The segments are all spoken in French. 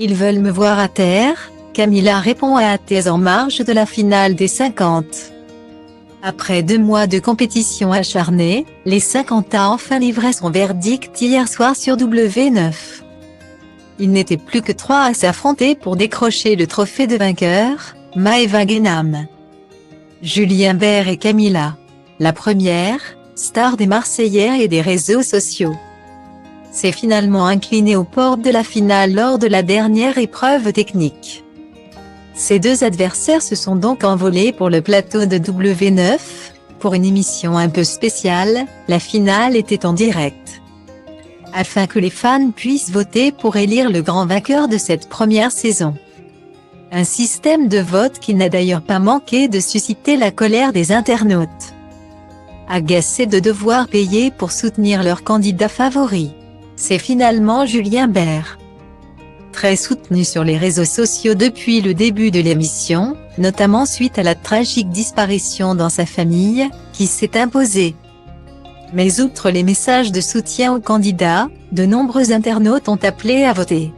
Ils veulent me voir à terre, Camila répond à Athènes en marge de la finale des 50. Après 2 mois de compétition acharnée, les 50 a enfin livré son verdict hier soir sur W9. Il n'était plus que 3 à s'affronter pour décrocher le trophée de vainqueur, Maëva Guénam, Julien Bert et Camila. La première, star des Marseillais et des réseaux sociaux, s'est finalement inclinée aux portes de la finale lors de la dernière épreuve technique. Ces 2 adversaires se sont donc envolés pour le plateau de W9. Pour une émission un peu spéciale, la finale était en direct, afin que les fans puissent voter pour élire le grand vainqueur de cette première saison. Un système de vote qui n'a d'ailleurs pas manqué de susciter la colère des internautes, agacés de devoir payer pour soutenir leur candidat favori. C'est finalement Julien Bert, très soutenu sur les réseaux sociaux depuis le début de l'émission, notamment suite à la tragique disparition dans sa famille, qui s'est imposé. Mais outre les messages de soutien au candidat, de nombreux internautes ont appelé à voter.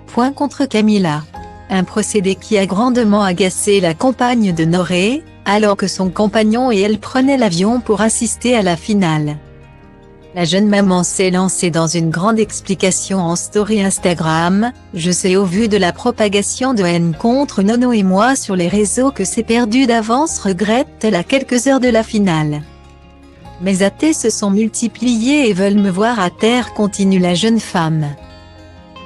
Point contre Camila. Un procédé qui a grandement agacé la compagne de Noré, alors que son compagnon et elle prenaient l'avion pour assister à la finale. La jeune maman s'est lancée dans une grande explication en story Instagram. Je sais au vu de la propagation de haine contre Nono et moi sur les réseaux que c'est perdu d'avance, regrette-t-elle à quelques heures de la finale. Mes athées se sont multipliés et veulent me voir à terre, continue la jeune femme.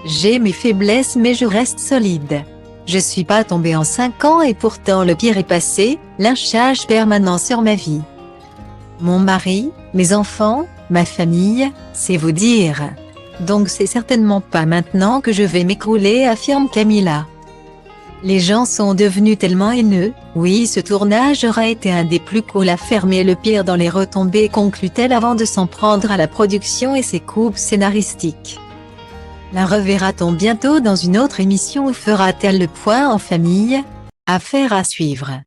J'ai mes faiblesses mais je reste solide. Je suis pas tombée en 5 ans et pourtant le pire est passé, lynchage permanent sur ma vie. Mon mari, mes enfants, ma famille, c'est vous dire. Donc c'est certainement pas maintenant que je vais m'écrouler, affirme Camila. Les gens sont devenus tellement haineux, oui ce tournage aura été un des plus cool à fermer le pire dans les retombées, conclut-elle avant de s'en prendre à la production et ses coupes scénaristiques. La reverra-t-on bientôt dans une autre émission ou fera-t-elle le point en famille? Affaire à suivre.